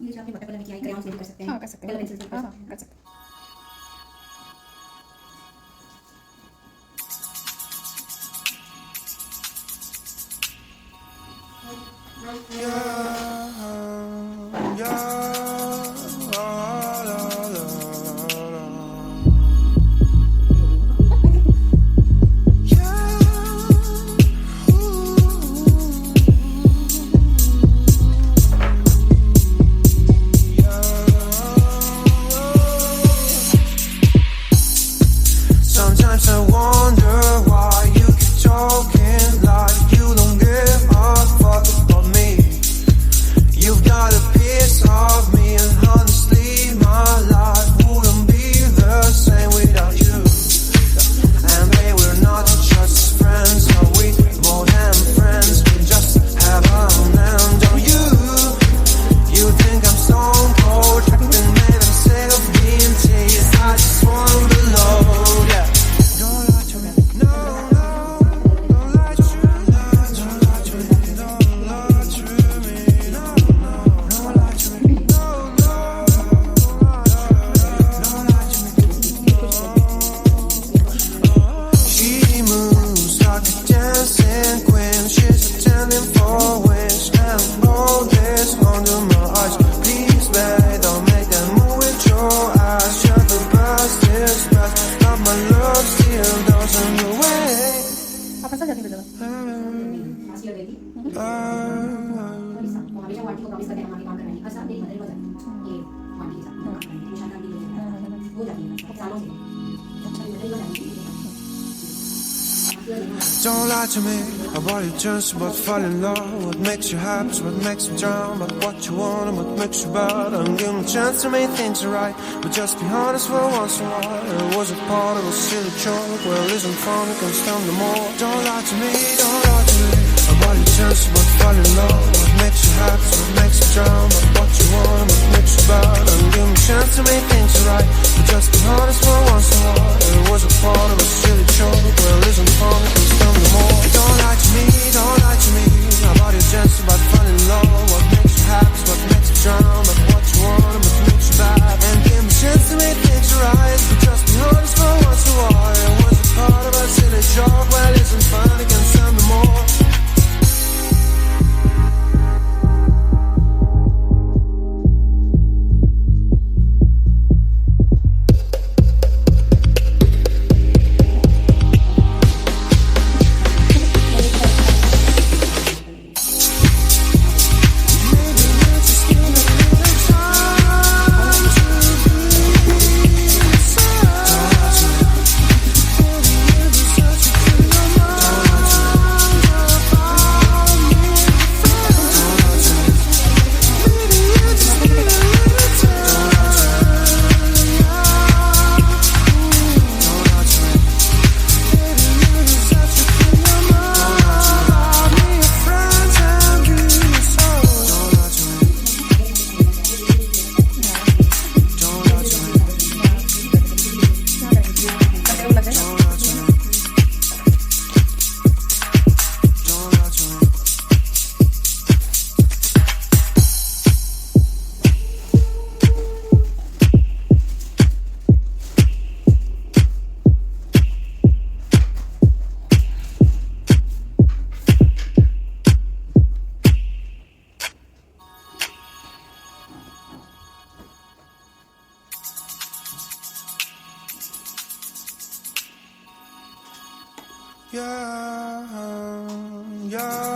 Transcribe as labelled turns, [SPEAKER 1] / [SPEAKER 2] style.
[SPEAKER 1] जैसे आपने water colour में किया है, क्रेयॉन्स में भी कर सकते हैं,
[SPEAKER 2] हाँ कर सकते हैं,
[SPEAKER 1] कलर पेंसिल से
[SPEAKER 2] हाँ हाँ कर सकते हैं।
[SPEAKER 3] Sometimes I wonder why you keep talking like you don't give a fuck about me. You've got a piece of me, and honestly, my life wouldn't be the same without you. And babe, we're not just friends, are we? More than friends, we just have an end on you. You think I'm stone cold, been made of sick of being teased. I just wanna be low, yeah. Don't lie to me, no, no. Don't lie to me, no. Don't lie to me, don't lie to me, no, no. Don't lie to me, no, no. Don't lie to me, no. She moves like a dancing queen. She's attending for wings, and all this under my eyes. Please, babe, don't make that move with your eyes. You're the best, is best, but my love still doesn't away.
[SPEAKER 2] अपन सब जाते हैं जगह।
[SPEAKER 1] Last year गई थी, वो हमेशा वो aunty को प्रॉमिस करते हैं हम आगे काम करवाएंगे, हर साल मेरी मदर को जाती है ये आंटी के साथ काम करवाएंगे, निशान आंटी वो जाती है सालों से, मेरी मदर को जाती है।
[SPEAKER 3] Don't lie to me about your dreams, about falling in love. What makes you happy, what makes you drown, about what you want and what makes you bad. And give me a chance to make things right, but just be honest for once in a while. It was a part of a silly joke. Well, isn't fun, it can stand no more. Don't lie to me about your dreams, about falling in love. What makes you happy, what makes you drown, about what you want and what makes you bad. And give me a chance to make things right, but just be honest for once in a while. It was a part of a silly joke. Well, isn't fun, it can stand no more. Don't lie to me about your chance, about falling in love. What makes you happy, what makes you drown, about what you want and what makes you bad. And give me a chance to make things right, but just be honest for once in a while. It was a part of a silly joke. Well, isn't fun, it can stand no more. Yeah, yeah.